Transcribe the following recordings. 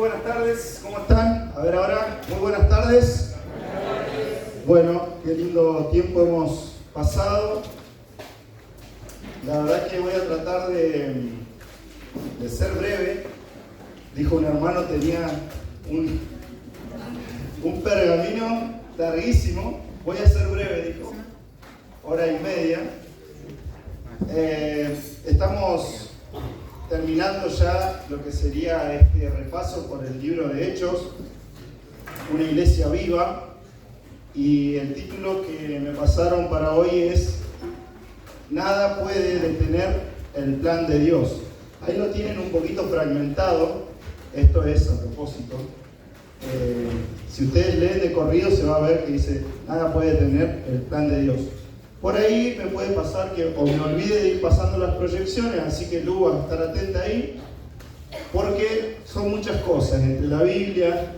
buenas tardes, ¿cómo están? A ver ahora, muy buenas tardes. Bueno, qué lindo tiempo hemos pasado. La verdad que voy a tratar de ser breve. Dijo un hermano, tenía un pergamino larguísimo. Voy a ser breve, dijo. Hora y media. Estamos terminando ya lo que sería este repaso por el libro de Hechos, una iglesia viva, y el título que me pasaron para hoy es Nada puede detener el plan de Dios. Ahí lo tienen un poquito fragmentado, esto es a propósito. Si ustedes leen de corrido se va a ver que dice nada puede detener el plan de Dios. Por ahí me puede pasar que o me olvide de ir pasando las proyecciones, así que Lu va a estar atenta ahí, porque son muchas cosas, entre la Biblia,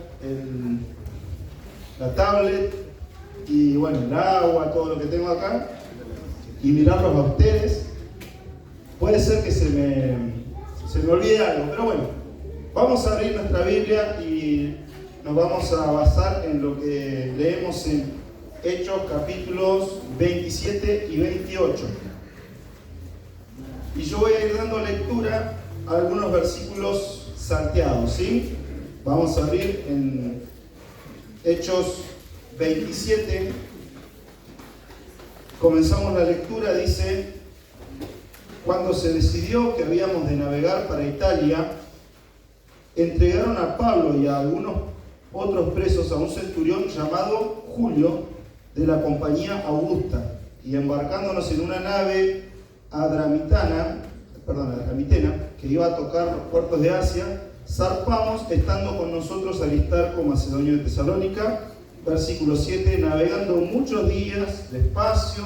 la tablet y bueno, el agua, todo lo que tengo acá, y mirarlos a ustedes. Puede ser que se me olvide algo, pero bueno, vamos a abrir nuestra Biblia y nos vamos a basar en lo que leemos en Hechos capítulos 27 y 28. Y yo voy a ir dando lectura a algunos versículos salteados, ¿sí? Vamos a abrir en Hechos 27. Comenzamos la lectura, dice: cuando se decidió que habíamos de navegar para Italia, entregaron a Pablo y a algunos otros presos a un centurión llamado Julio, de la compañía Augusta, y embarcándonos en una nave adramitena, que iba a tocar los puertos de Asia, zarpamos, estando con nosotros Aristarco, macedonio de Tesalónica. Versículo 7, navegando muchos días despacio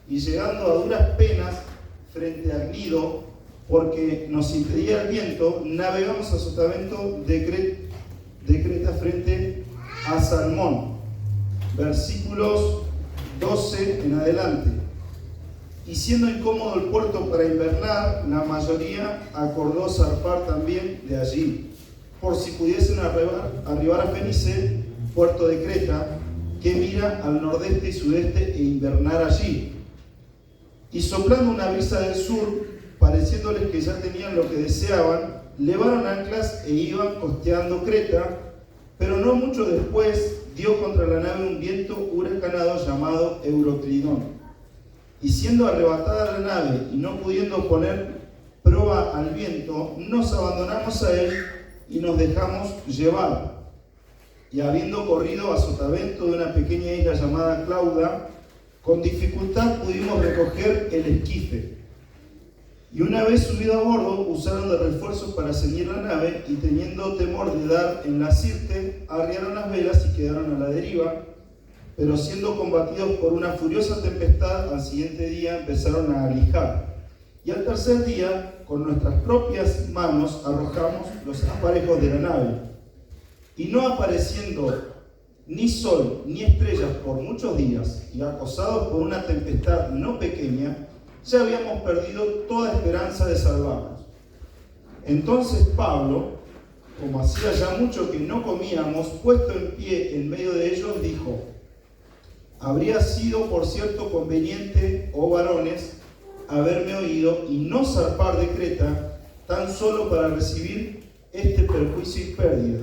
y llegando a duras penas frente a Gnido, porque nos impedía el viento, navegamos a sotavento de Creta frente a Salmón. Versículos 12 en adelante. Y siendo incómodo el puerto para invernar, la mayoría acordó zarpar también de allí, por si pudiesen arribar a Fenice, puerto de Creta, que mira al nordeste y sudeste, e invernar allí. Y soplando una brisa del sur, pareciéndoles que ya tenían lo que deseaban, levaron anclas e iban costeando Creta, pero no mucho después dio contra la nave un viento huracanado llamado Euroclidón. Y siendo arrebatada la nave y no pudiendo poner proa al viento, nos abandonamos a él y nos dejamos llevar. Y habiendo corrido a sotavento de una pequeña isla llamada Clauda, con dificultad pudimos recoger el esquife. Y una vez subido a bordo, usaron de refuerzos para ceñir la nave, y teniendo temor de dar en la sirte, arriaron las velas y quedaron a la deriva. Pero siendo combatidos por una furiosa tempestad, al siguiente día empezaron a alijar. Y al tercer día, con nuestras propias manos, arrojamos los aparejos de la nave. Y no apareciendo ni sol ni estrellas por muchos días, y acosados por una tempestad no pequeña, ya habíamos perdido toda esperanza de salvarnos. Entonces Pablo, como hacía ya mucho que no comíamos, puesto en pie en medio de ellos, dijo: habría sido por cierto conveniente, oh varones, haberme oído y no zarpar de Creta, tan solo para recibir este perjuicio y pérdida.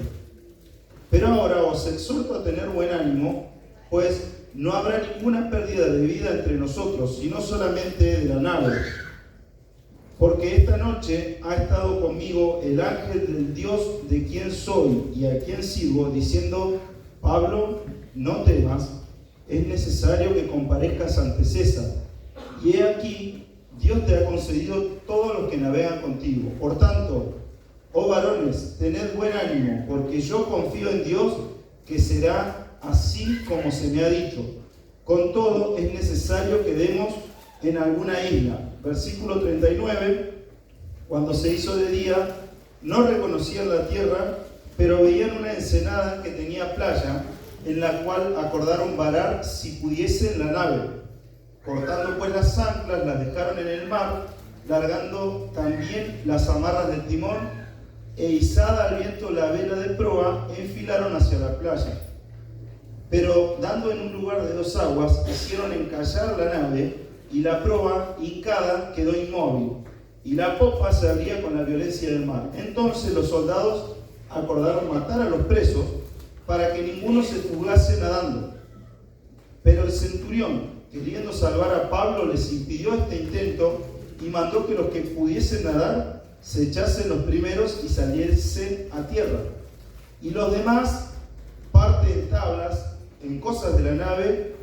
Pero ahora os exhorto a tener buen ánimo, pues no habrá ninguna pérdida de vida entre nosotros, sino solamente de la nave. Porque esta noche ha estado conmigo el ángel del Dios de quien soy y a quien sirvo, diciendo: Pablo, no temas, es necesario que comparezcas ante César. Y he aquí, Dios te ha concedido todos los que navegan contigo. Por tanto, oh varones, tened buen ánimo, porque yo confío en Dios que será así como se me ha dicho. Con todo, es necesario que demos en alguna isla. Versículo 39. Cuando se hizo de día, no reconocían la tierra, pero veían una ensenada que tenía playa, en la cual acordaron varar si pudiesen la nave. Cortando pues las anclas, las dejaron en el mar, largando también las amarras del timón, e izada al viento la vela de proa, enfilaron hacia la playa. Pero dando en un lugar de 2 aguas, hicieron encallar la nave, y la proa, hincada, quedó inmóvil, y la popa se abría con la violencia del mar. Entonces los soldados acordaron matar a los presos, para que ninguno se fugase nadando. Pero el centurión, queriendo salvar a Pablo, les impidió este intento, y mandó que los que pudiesen nadar se echasen los primeros y saliesen a tierra. Y los demás, parte en tablas, en cosas de la nave,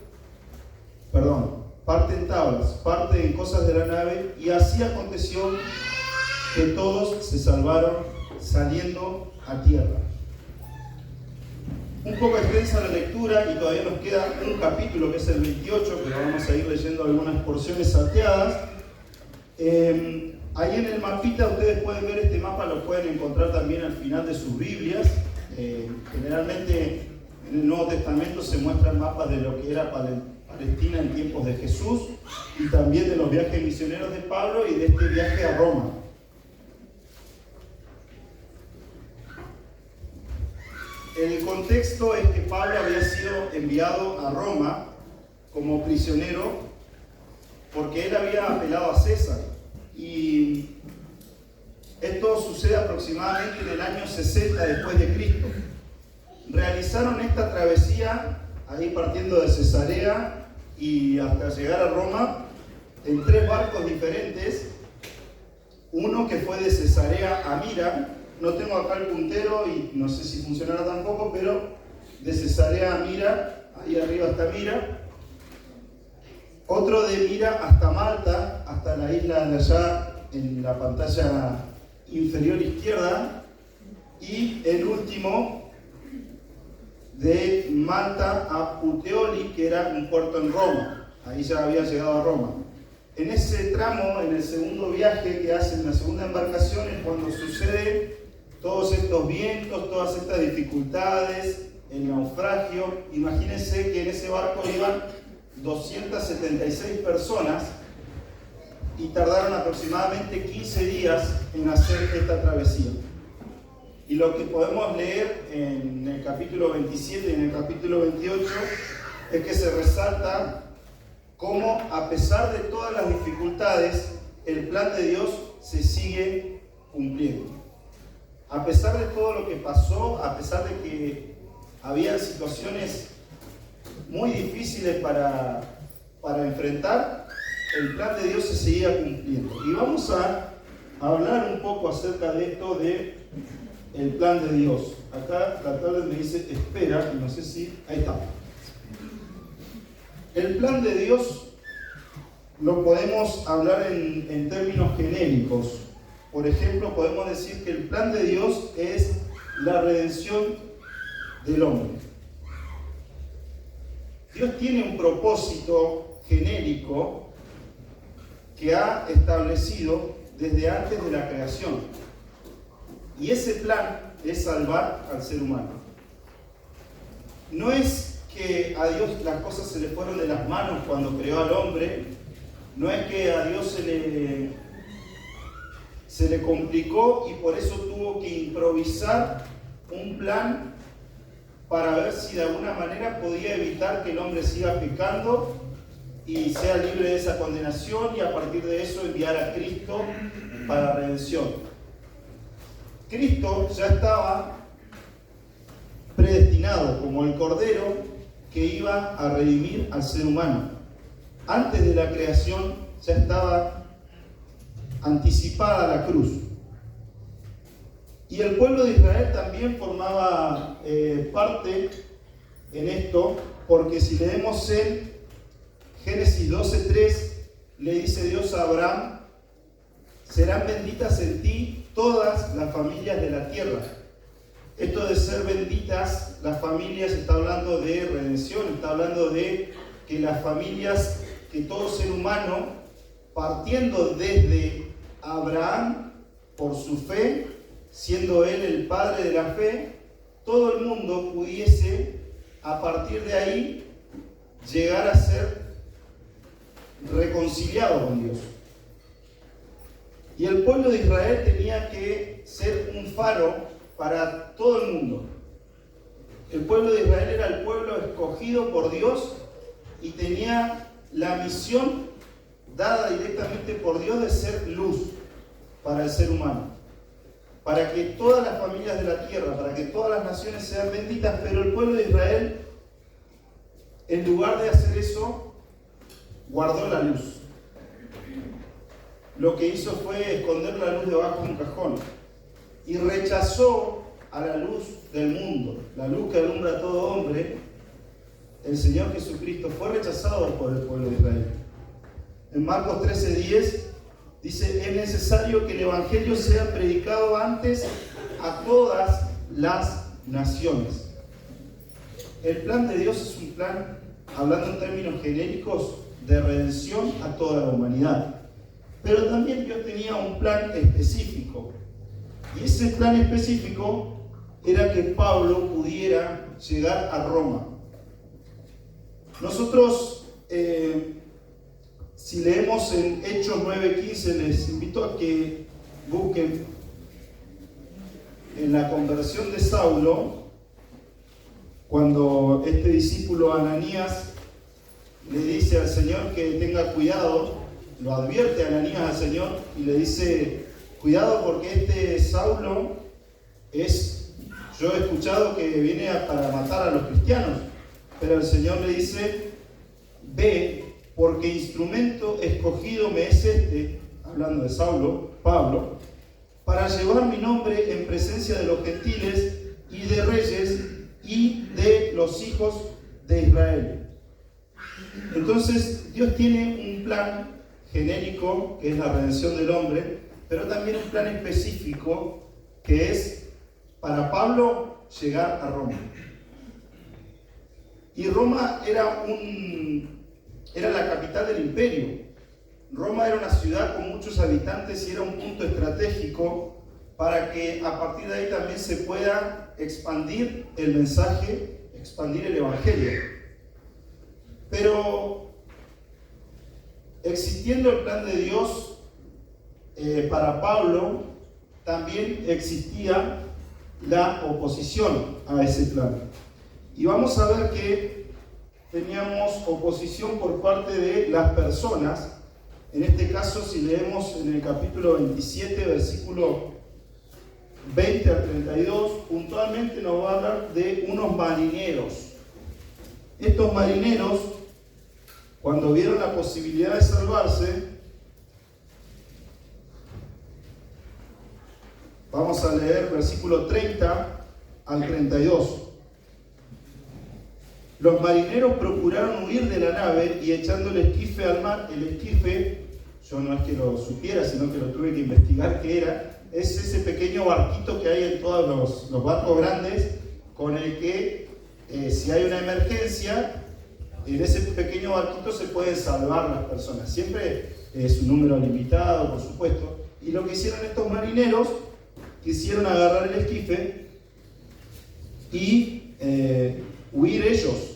parte en cosas de la nave, y así aconteció que todos se salvaron saliendo a tierra. Un poco extensa la lectura y todavía nos queda un capítulo que es el 28, pero vamos a ir leyendo algunas porciones salteadas. Ahí en el mapita ustedes pueden ver este mapa, lo pueden encontrar también al final de sus Biblias. Generalmente en el Nuevo Testamento se muestran mapas de lo que era Palestina en tiempos de Jesús y también de los viajes misioneros de Pablo y de este viaje a Roma. El contexto es que Pablo había sido enviado a Roma como prisionero porque él había apelado a César. Y esto sucede aproximadamente en el año 60 después de Cristo. Realizaron esta travesía, ahí partiendo de Cesarea y hasta llegar a Roma, en 3 barcos diferentes. Uno que fue de Cesarea a Mira, no tengo acá el puntero y no sé si funcionará tampoco, pero de Cesarea a Mira, ahí arriba está Mira. Otro de Mira hasta Malta, hasta la isla de allá en la pantalla inferior izquierda. Y el último de Malta a Puteoli, que era un puerto en Roma. Ahí ya había llegado a Roma. En ese tramo, en el segundo viaje que hacen, la segunda embarcación, es cuando sucede todos estos vientos, todas estas dificultades, el naufragio. Imagínense que en ese barco iban 276 personas y tardaron aproximadamente 15 días en hacer esta travesía. Y lo que podemos leer en el capítulo 27 y en el capítulo 28 es que se resalta cómo, a pesar de todas las dificultades, el plan de Dios se sigue cumpliendo. A pesar de todo lo que pasó, a pesar de que había situaciones muy difíciles para enfrentar, el plan de Dios se seguía cumpliendo. Y vamos a hablar un poco acerca de esto de el plan de Dios. Acá la tablet me dice espera, y no sé si... Ahí está. El plan de Dios lo podemos hablar en términos genéricos. Por ejemplo, podemos decir que el plan de Dios es la redención del hombre. Dios tiene un propósito genérico que ha establecido desde antes de la creación. Y ese plan es salvar al ser humano. No es que a Dios las cosas se le fueron de las manos cuando creó al hombre. No es que a Dios se le complicó y por eso tuvo que improvisar un plan para ver si de alguna manera podía evitar que el hombre siga pecando y sea libre de esa condenación y a partir de eso enviar a Cristo para la redención. Cristo ya estaba predestinado como el Cordero que iba a redimir al ser humano. Antes de la creación ya estaba anticipada la cruz. Y el pueblo de Israel también formaba parte en esto, porque si leemos en Génesis 12:3, le dice Dios a Abraham: serán benditas en ti todas las familias de la tierra. Esto de ser benditas las familias está hablando de redención, está hablando de que las familias, que todo ser humano, partiendo desde Abraham por su fe, siendo él el padre de la fe, todo el mundo pudiese a partir de ahí llegar a ser reconciliado con Dios. Y el pueblo de Israel tenía que ser un faro para todo el mundo. El pueblo de Israel era el pueblo escogido por Dios y tenía la misión dada directamente por Dios de ser luz para el ser humano, para que todas las familias de la tierra, para que todas las naciones sean benditas. Pero el pueblo de Israel, en lugar de hacer eso, guardó la luz. Lo que hizo fue esconder la luz debajo de un cajón y rechazó a la luz del mundo, la luz que alumbra a todo hombre. El Señor Jesucristo fue rechazado por el pueblo de Israel. En Marcos 13:10 dice: es necesario que el Evangelio sea predicado antes a todas las naciones. El plan de Dios es un plan, hablando en términos genéricos, de redención a toda la humanidad. Pero también Dios tenía un plan específico. Y ese plan específico era que Pablo pudiera llegar a Roma. Nosotros, si leemos en Hechos 9:15, les invito a que busquen en la conversión de Saulo, cuando este discípulo Ananías le dice al Señor que tenga cuidado, lo advierte a Ananías al Señor y le dice: cuidado, porque este Saulo yo he escuchado que viene para matar a los cristianos. Pero el Señor le dice: ve, porque instrumento escogido me es este, hablando de Saulo, Pablo, para llevar mi nombre en presencia de los gentiles y de reyes y de los hijos de Israel. Entonces, Dios tiene un plan genérico, que es la redención del hombre, pero también un plan específico, que es para Pablo llegar a Roma. Y Roma era la capital del imperio. Roma era una ciudad con muchos habitantes y era un punto estratégico para que a partir de ahí también se pueda expandir el mensaje, expandir el evangelio. Pero existiendo el plan de Dios para Pablo, también existía la oposición a ese plan. Y vamos a ver que teníamos oposición por parte de las personas. En este caso, si leemos en el capítulo 27, versículo 20 al 32, puntualmente nos va a hablar de unos marineros. Estos marineros, cuando vieron la posibilidad de salvarse, vamos a leer versículo 30 al 32. Los marineros procuraron huir de la nave y echando el esquife al mar. El esquife, yo no es que lo supiera, sino que lo tuve que investigar qué era. Es ese pequeño barquito que hay en todos los barcos grandes, con el que si hay una emergencia, en ese pequeño barquito se pueden salvar las personas. Siempre es un número limitado, por supuesto. Y lo que hicieron estos marineros, quisieron agarrar el esquife y huir ellos.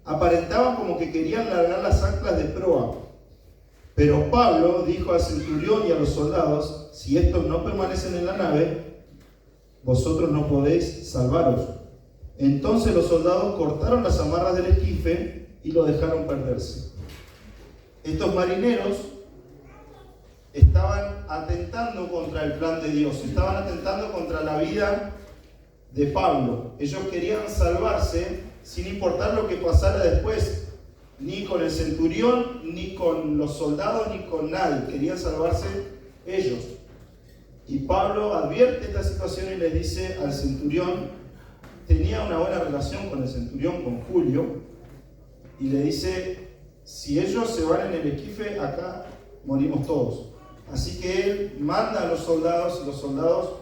Aparentaban como que querían largar las anclas de proa. Pero Pablo dijo al centurión y a los soldados: si estos no permanecen en la nave, vosotros no podéis salvaros. Entonces los soldados cortaron las amarras del esquife y lo dejaron perderse. Estos marineros estaban atentando contra el plan de Dios, estaban atentando contra la vida de Pablo. Ellos querían salvarse sin importar lo que pasara después, ni con el centurión, ni con los soldados, ni con nadie. Querían salvarse ellos. Y Pablo advierte esta situación y le dice al centurión, tenía una buena relación con el centurión, con Julio, y le dice: si ellos se van en el esquife, acá morimos todos. Así que él manda a los soldados y los soldados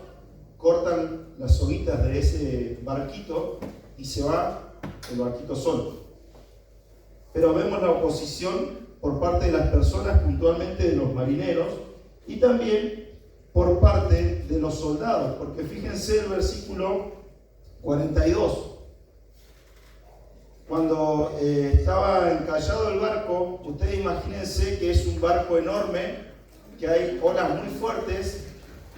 cortan las soguitas de ese barquito y se va el barquito solo. Pero vemos la oposición por parte de las personas, puntualmente de los marineros, y también por parte de los soldados, porque fíjense el versículo 42. Cuando estaba encallado el barco, ustedes imagínense que es un barco enorme, que hay olas muy fuertes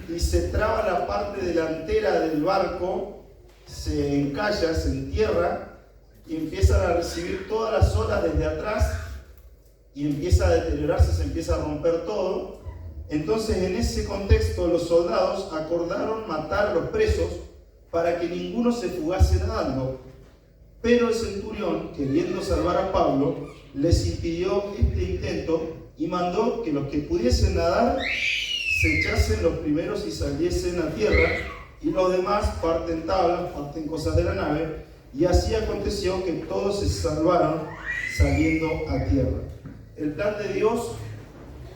y se traba la parte delantera del barco, se encalla, se entierra y empiezan a recibir todas las olas desde atrás y empieza a deteriorarse, se empieza a romper todo. Entonces, en ese contexto, los soldados acordaron matar a los presos para que ninguno se fugase nadando. Pero el centurión, queriendo salvar a Pablo, les impidió este intento y mandó que los que pudiesen nadar se echasen los primeros y saliesen a tierra, y los demás parten tablas, parten cosas de la nave, y así aconteció que todos se salvaron saliendo a tierra. El plan de Dios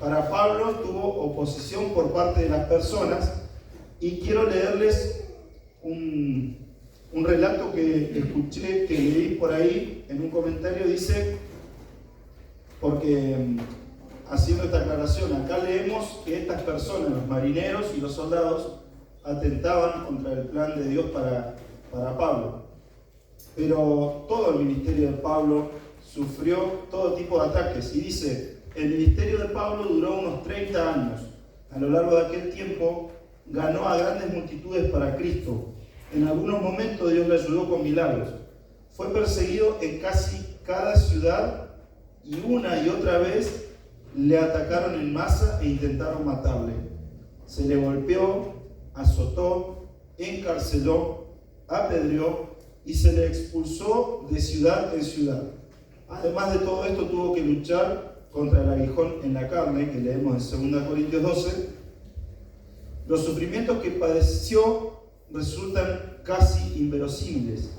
para Pablo tuvo oposición por parte de las personas, y quiero leerles un relato que escuché, que leí por ahí en un comentario. Dice, porque haciendo esta aclaración, acá leemos que estas personas, los marineros y los soldados, atentaban contra el plan de Dios para Pablo. Pero todo el ministerio de Pablo sufrió todo tipo de ataques. Y dice, el ministerio de Pablo duró unos 30 años. A lo largo de aquel tiempo ganó a grandes multitudes para Cristo. En algunos momentos Dios le ayudó con milagros. Fue perseguido en casi cada ciudad y una y otra vez le atacaron en masa e intentaron matarle. Se le golpeó, azotó, encarceló, apedreó y se le expulsó de ciudad en ciudad. Además de todo esto, tuvo que luchar contra el aguijón en la carne, que leemos en 2 Corintios 12. Los sufrimientos que padeció resultan casi inverosímiles.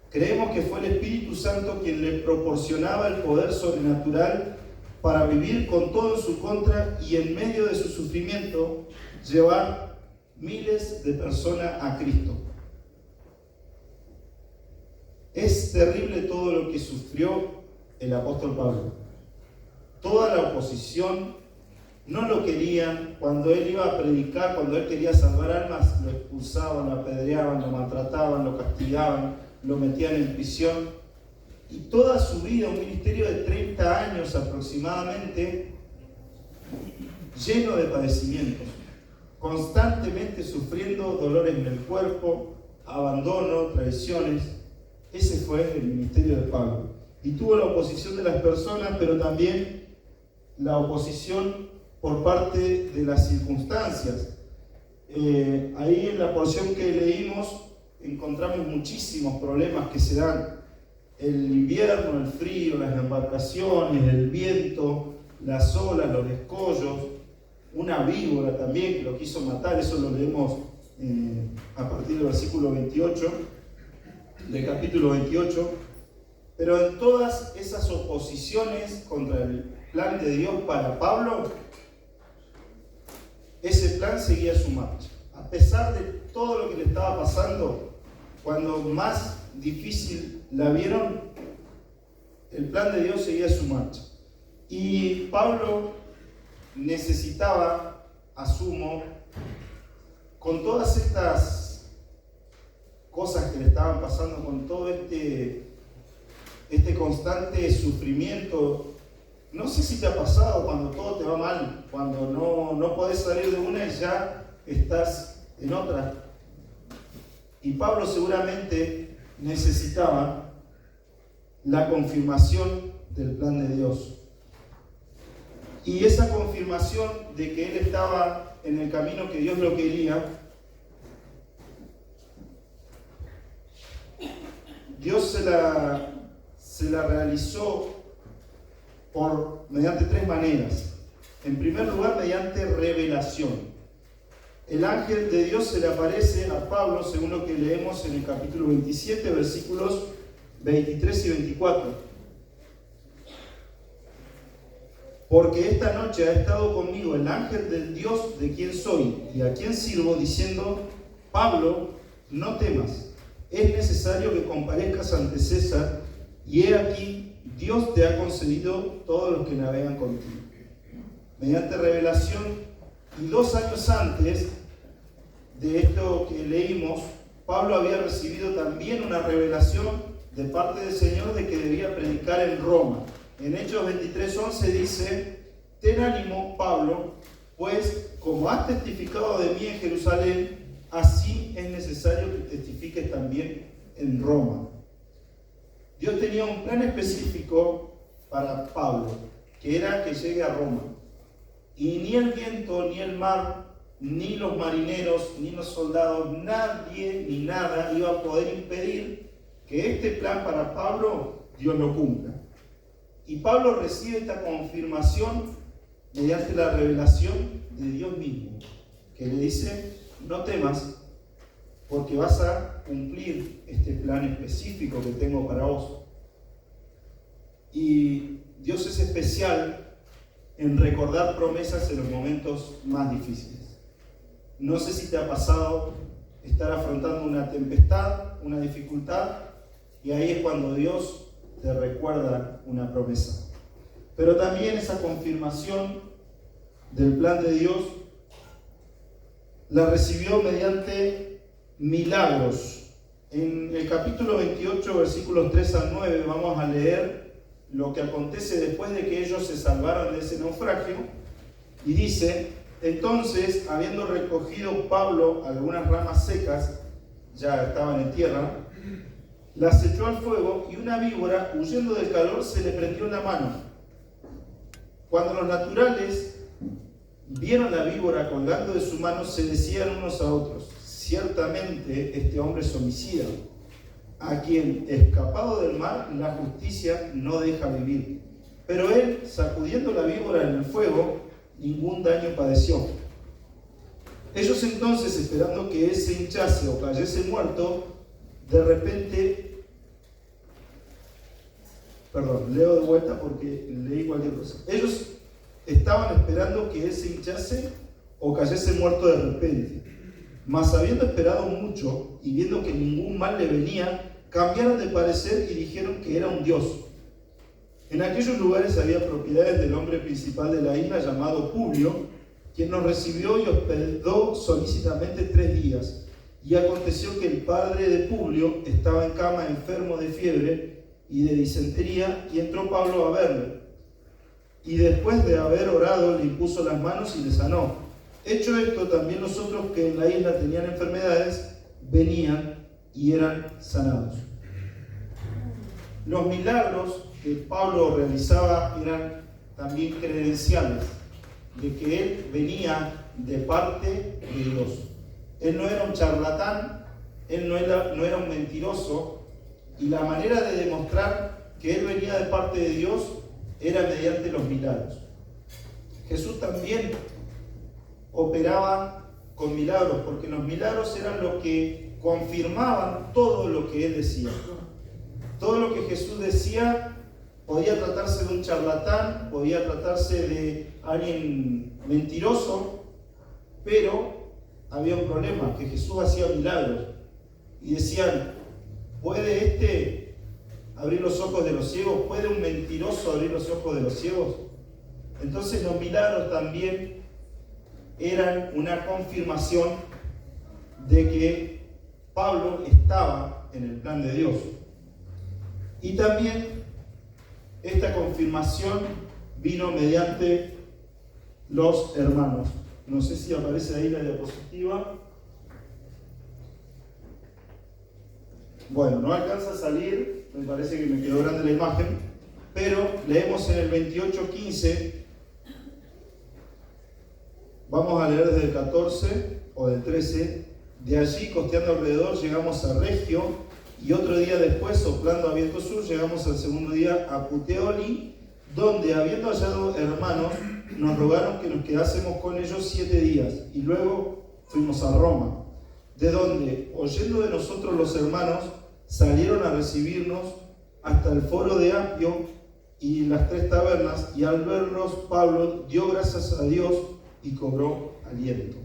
Creemos que fue el Espíritu Santo quien le proporcionaba el poder sobrenatural para vivir con todo en su contra y en medio de su sufrimiento llevar miles de personas a Cristo. Es terrible todo lo que sufrió el apóstol Pablo. Toda la oposición no lo querían. Cuando él iba a predicar, cuando él quería salvar almas, lo expulsaban, lo apedreaban, lo maltrataban, lo castigaban, lo metían en prisión. Y toda su vida, un ministerio de 30 años aproximadamente, lleno de padecimientos, constantemente sufriendo dolores en el cuerpo, abandono, traiciones. Ese fue el ministerio de Pablo. Y tuvo la oposición de las personas, pero también la oposición por parte de las circunstancias. Ahí en la porción que leímos encontramos muchísimos problemas que se dan. El invierno, el frío, las embarcaciones, el viento, las olas, los escollos, una víbora también que lo quiso matar. Eso lo leemos a partir del versículo 28, del capítulo 28. Pero en todas esas oposiciones contra el plan de Dios para Pablo, ese plan seguía su marcha. A pesar de todo lo que le estaba pasando, cuando más difícil la vieron, el plan de Dios seguía su marcha. Y Pablo necesitaba, asumo, con todas estas cosas que le estaban pasando, con todo este constante sufrimiento. No sé si te ha pasado cuando todo te va mal, cuando no podés salir de una y ya estás en otra. Y Pablo seguramente necesitaba la confirmación del plan de Dios. Y esa confirmación de que él estaba en el camino que Dios lo quería, Dios se la realizó mediante tres maneras. En primer lugar, mediante revelación. El ángel de Dios se le aparece a Pablo, según lo que leemos en el capítulo 27, versículos 23 y 24. Porque esta noche ha estado conmigo el ángel del Dios de quien soy y a quien sirvo, diciendo: Pablo, no temas, es necesario que comparezcas ante César, y he aquí, Dios te ha concedido todos los que navegan contigo. Mediante revelación. Y 2 años antes de esto que leímos, Pablo había recibido también una revelación de parte del Señor de que debía predicar en Roma. En Hechos 23:11 dice: ten ánimo, Pablo, pues como has testificado de mí en Jerusalén, así es necesario que testifiques también en Roma. Dios tenía un plan específico para Pablo, que era que llegue a Roma. Y ni el viento, ni el mar, ni los marineros, ni los soldados, nadie ni nada iba a poder impedir que este plan para Pablo, Dios lo cumpla. Y Pablo recibe esta confirmación mediante la revelación de Dios mismo, que le dice: no temas, porque vas a cumplir este plan específico que tengo para vos. Y Dios es especial en recordar promesas en los momentos más difíciles. No sé si te ha pasado estar afrontando una tempestad, una dificultad, y ahí es cuando Dios te recuerda una promesa. Pero también esa confirmación del plan de Dios la recibió mediante milagros. En el capítulo 28, versículos 3 al 9, vamos a leer lo que acontece después de que ellos se salvaron de ese naufragio. Y dice: entonces, habiendo recogido Pablo algunas ramas secas, ya estaban en tierra, las echó al fuego, y una víbora, huyendo del calor, se le prendió en la mano. Cuando los naturales vieron la víbora colgando de su mano, se decían unos a otros: ciertamente este hombre es homicida, a quien, escapado del mar, la justicia no deja vivir. Pero él, sacudiendo la víbora en el fuego, ningún daño padeció. Ellos entonces, esperando que él se hinchase o cayese muerto, de repente, leo de vuelta porque leí cualquier cosa. Ellos estaban esperando que él se hinchase o cayese muerto de repente. Mas habiendo esperado mucho y viendo que ningún mal le venía, cambiaron de parecer y dijeron que era un dios. En aquellos lugares había propiedades del hombre principal de la isla llamado Publio, quien nos recibió y hospedó solícitamente 3 días. Y aconteció que el padre de Publio estaba en cama enfermo de fiebre y de disentería, y entró Pablo a verle. Y después de haber orado, le impuso las manos y le sanó. Hecho esto, también los otros que en la isla tenían enfermedades venían y eran sanados. Los milagros que Pablo realizaba eran también credenciales de que él venía de parte de Dios. Él no era un charlatán, él no era un mentiroso, y la manera de demostrar que él venía de parte de Dios era mediante los milagros. Jesús también operaba con milagros, porque los milagros eran lo que confirmaban todo lo que él decía. Todo lo que Jesús decía podía tratarse de un charlatán, podía tratarse de alguien mentiroso, pero había un problema, que Jesús hacía milagros. Y decían: ¿puede este abrir los ojos de los ciegos? ¿Puede un mentiroso abrir los ojos de los ciegos? Entonces los milagros también eran una confirmación de que Pablo estaba en el plan de Dios. Y también esta confirmación vino mediante los hermanos. No sé si aparece ahí la diapositiva. Bueno, no alcanza a salir, me parece que me quedó grande la imagen, pero leemos en el 28:15. Vamos a leer desde el 14 o del 13. De allí, costeando alrededor, llegamos a Regio, y otro día después, soplando a viento sur, llegamos al segundo día a Puteoli, donde, habiendo hallado hermanos, nos rogaron que nos quedásemos con ellos 7 días, y luego fuimos a Roma, de donde, oyendo de nosotros los hermanos, salieron a recibirnos hasta el foro de Apio y las 3 tabernas, y al verlos, Pablo dio gracias a Dios y cobró aliento.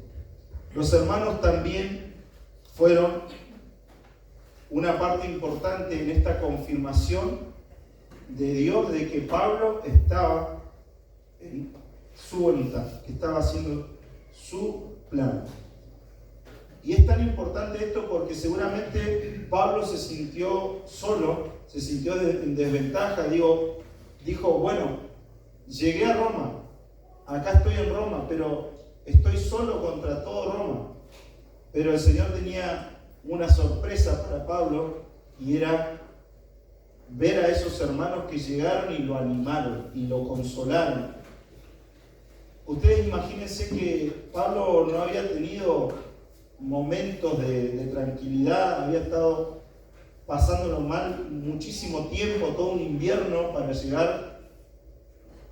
Los hermanos también fueron una parte importante en esta confirmación de Dios de que Pablo estaba en su voluntad, que estaba haciendo su plan. Y es tan importante esto porque seguramente Pablo se sintió solo, se sintió en desventaja. Dijo, bueno, llegué a Roma, acá estoy en Roma, pero estoy solo contra todo Roma. Pero el Señor tenía una sorpresa para Pablo y era ver a esos hermanos que llegaron y lo animaron y lo consolaron. Ustedes imagínense que Pablo no había tenido momentos de tranquilidad, había estado pasándolo mal muchísimo tiempo, todo un invierno, para llegar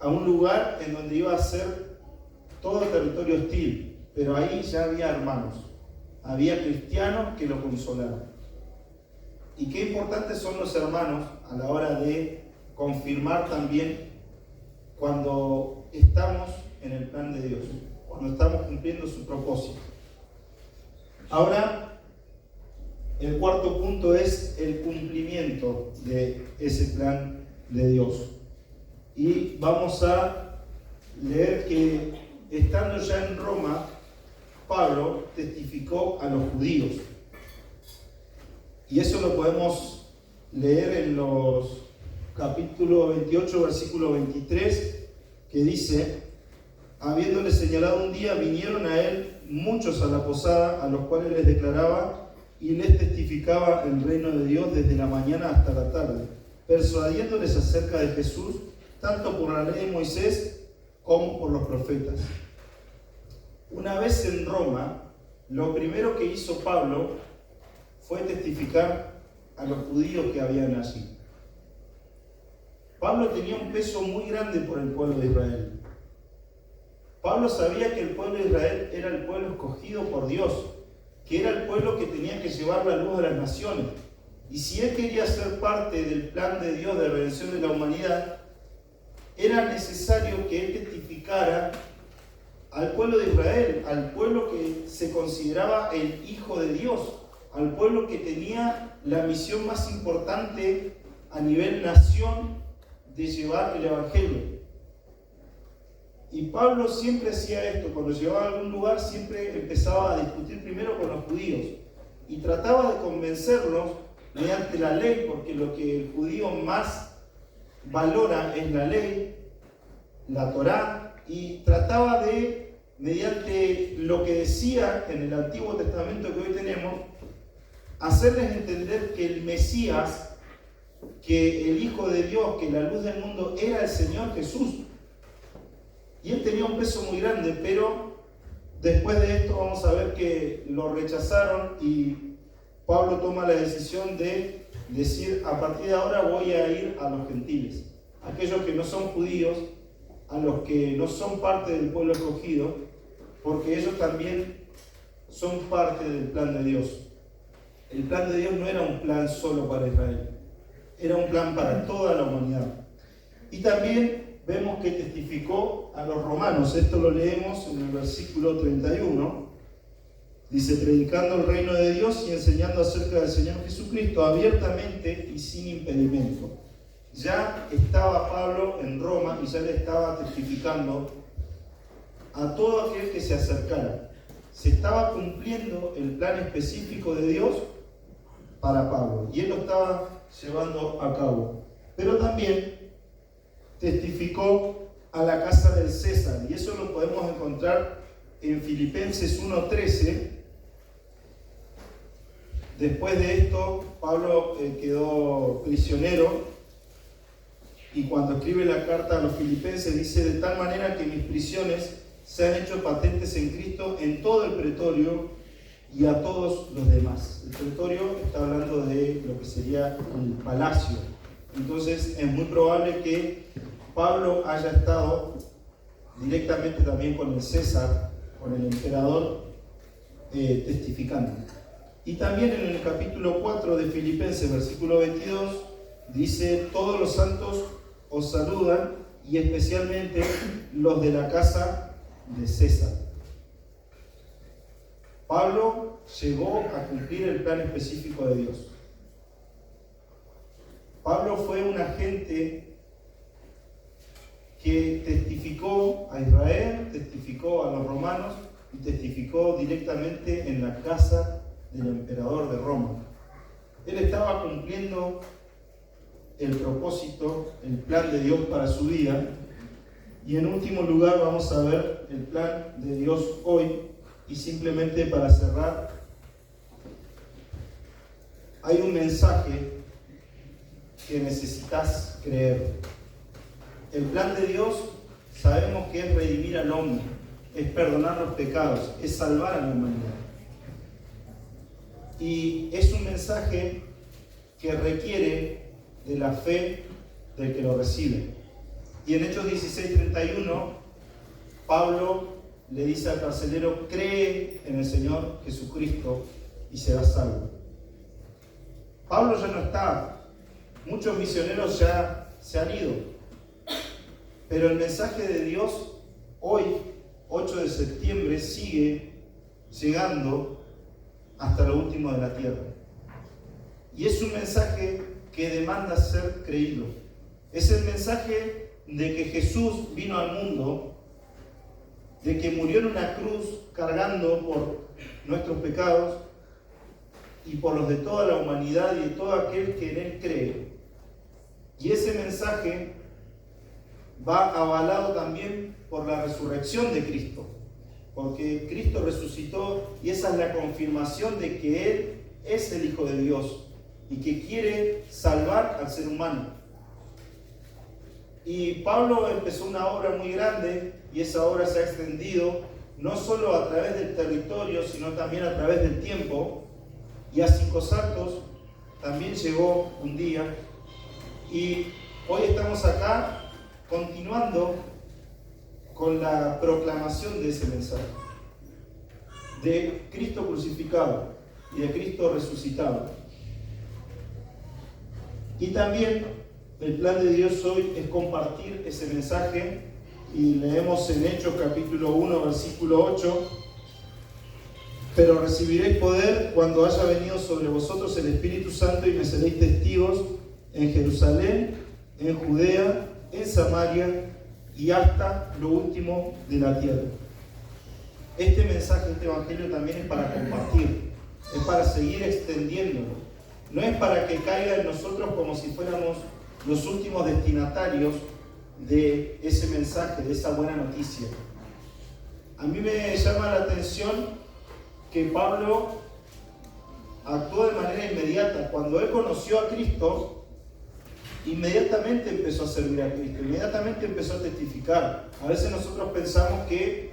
a un lugar en donde iba a ser todo territorio hostil. Pero ahí ya había hermanos, había cristianos que lo consolaron. Y qué importantes son los hermanos a la hora de confirmar también cuando estamos en el plan de Dios, cuando estamos cumpliendo su propósito. Ahora, el cuarto punto es el cumplimiento de ese plan de Dios. Y vamos a leer que estando ya en Roma, Pablo testificó a los judíos. Y eso lo podemos leer en los capítulo 28, versículo 23, que dice: habiéndole señalado un día, vinieron a él muchos a la posada, a los cuales les declaraba y les testificaba el reino de Dios desde la mañana hasta la tarde, persuadiéndoles acerca de Jesús, tanto por la ley de Moisés como por los profetas. Una vez en Roma, lo primero que hizo Pablo fue testificar a los judíos que habían allí. Pablo tenía un peso muy grande por el pueblo de Israel. Pablo sabía que el pueblo de Israel era el pueblo escogido por Dios, que era el pueblo que tenía que llevar la luz a las naciones. Y si él quería ser parte del plan de Dios de redención de la humanidad, era necesario que él testificara al pueblo de Israel, al pueblo que se consideraba el Hijo de Dios, al pueblo que tenía la misión más importante a nivel nación de llevar el Evangelio. Y Pablo siempre hacía esto: cuando llegaba a algún lugar siempre empezaba a discutir primero con los judíos y trataba de convencerlos mediante la ley, porque lo que el judío más valora es la ley, la Torá, y trataba de, mediante lo que decía en el Antiguo Testamento que hoy tenemos, hacerles entender que el Mesías, que el Hijo de Dios, que la luz del mundo era el Señor Jesús. Y él tenía un peso muy grande, pero después de esto vamos a ver que lo rechazaron y Pablo toma la decisión de decir: a partir de ahora voy a ir a los gentiles, aquellos que no son judíos, a los que no son parte del pueblo escogido, porque ellos también son parte del plan de Dios. El plan de Dios no era un plan solo para Israel, era un plan para toda la humanidad. Y también vemos que testificó a los romanos. Esto lo leemos en el versículo 31. Dice: predicando el reino de Dios y enseñando acerca del Señor Jesucristo abiertamente y sin impedimento. Ya estaba Pablo en Roma y ya le estaba testificando a todo aquel que se acercara. Se estaba cumpliendo el plan específico de Dios para Pablo y él lo estaba llevando a cabo. Pero también testificó a la casa del César, y eso lo podemos encontrar en Filipenses 1:13. Después de esto, Pablo quedó prisionero, y cuando escribe la carta a los filipenses dice: de tal manera que mis prisiones se han hecho patentes en Cristo en todo el pretorio y a todos los demás. El pretorio está hablando de lo que sería el palacio. Entonces es muy probable que Pablo haya estado directamente también con el César, con el emperador, testificando. Y también en el capítulo 4 de Filipenses, versículo 22, dice: todos los santos os saludan, y especialmente los de la casa de César. Pablo llegó a cumplir el plan específico de Dios. Pablo fue un agente que testificó a Israel, testificó a los romanos y testificó directamente en la casa del emperador de Roma. Él estaba cumpliendo el propósito, el plan de Dios para su vida. Y en último lugar vamos a ver el plan de Dios hoy. Y simplemente para cerrar, hay un mensaje que necesitas creer. El plan de Dios sabemos que es redimir al hombre, es perdonar los pecados, es salvar a la humanidad. Y es un mensaje que requiere de la fe del que lo recibe. Y en Hechos 16:31, Pablo le dice al carcelero: cree en el Señor Jesucristo y serás salvo. Pablo ya no está, muchos misioneros ya se han ido, pero el mensaje de Dios hoy, 8 de septiembre, sigue llegando hasta lo último de la tierra. Y es un mensaje que demanda ser creído. Es el mensaje de que Jesús vino al mundo, de que murió en una cruz cargando por nuestros pecados y por los de toda la humanidad y de todo aquel que en Él cree. Y ese mensaje va avalado también por la resurrección de Cristo, porque Cristo resucitó y esa es la confirmación de que Él es el Hijo de Dios y que quiere salvar al ser humano. Y Pablo empezó una obra muy grande y esa obra se ha extendido no solo a través del territorio, sino también a través del tiempo. Y a Cinco Saltos también llegó un día y hoy estamos acá continuando con la proclamación de ese mensaje, de Cristo crucificado y de Cristo resucitado. Y también el plan de Dios hoy es compartir ese mensaje, y leemos en Hechos capítulo 1, versículo 8: pero recibiréis poder cuando haya venido sobre vosotros el Espíritu Santo y me seréis testigos en Jerusalén, en Judea, en Samaria y hasta lo último de la tierra. Este mensaje, este evangelio también es para compartir, es para seguir extendiéndolo. No es para que caiga en nosotros como si fuéramos los últimos destinatarios de ese mensaje, de esa buena noticia. A mí me llama la atención que Pablo actuó de manera inmediata. Cuando él conoció a Cristo, inmediatamente empezó a servir a Cristo, inmediatamente empezó a testificar. A veces nosotros pensamos que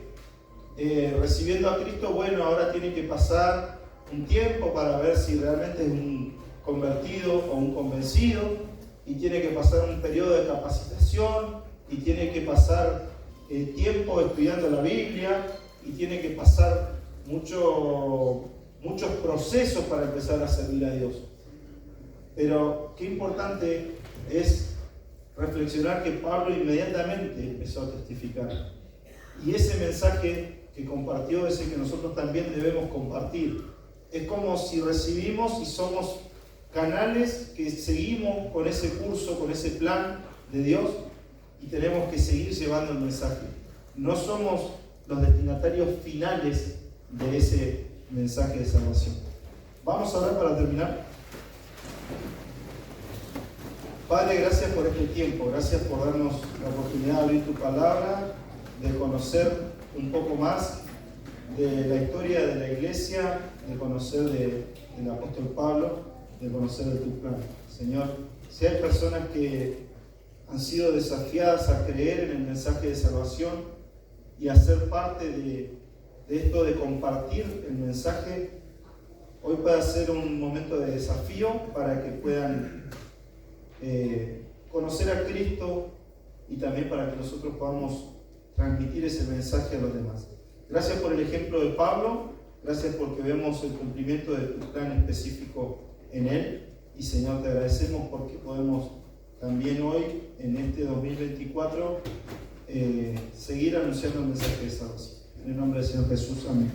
recibiendo a Cristo, bueno, ahora tiene que pasar un tiempo para ver si realmente es un convertido o un convencido, y tiene que pasar un periodo de capacitación, y tiene que pasar tiempo estudiando la Biblia, y tiene que pasar muchos procesos para empezar a servir a Dios. Pero qué importante es reflexionar que Pablo inmediatamente empezó a testificar. Y ese mensaje que compartió es el que nosotros también debemos compartir. Es como si recibimos y somos canales que seguimos con ese curso, con ese plan de Dios, y tenemos que seguir llevando el mensaje. No somos los destinatarios finales de ese mensaje de salvación. Vamos a orar para terminar. Padre, gracias por este tiempo, gracias por darnos la oportunidad de abrir tu palabra, de conocer un poco más de la historia de la iglesia, de conocer del apóstol Pablo, de conocer de tu plan. Señor, si hay personas que han sido desafiadas a creer en el mensaje de salvación y a ser parte de esto de compartir el mensaje, hoy puede ser un momento de desafío para que puedan conocer a Cristo y también para que nosotros podamos transmitir ese mensaje a los demás. Gracias por el ejemplo de Pablo, gracias porque vemos el cumplimiento de tu plan específico en él, y Señor, te agradecemos porque podemos también hoy, en este 2024, seguir anunciando el mensaje de salvación. En el nombre del Señor Jesús, amén.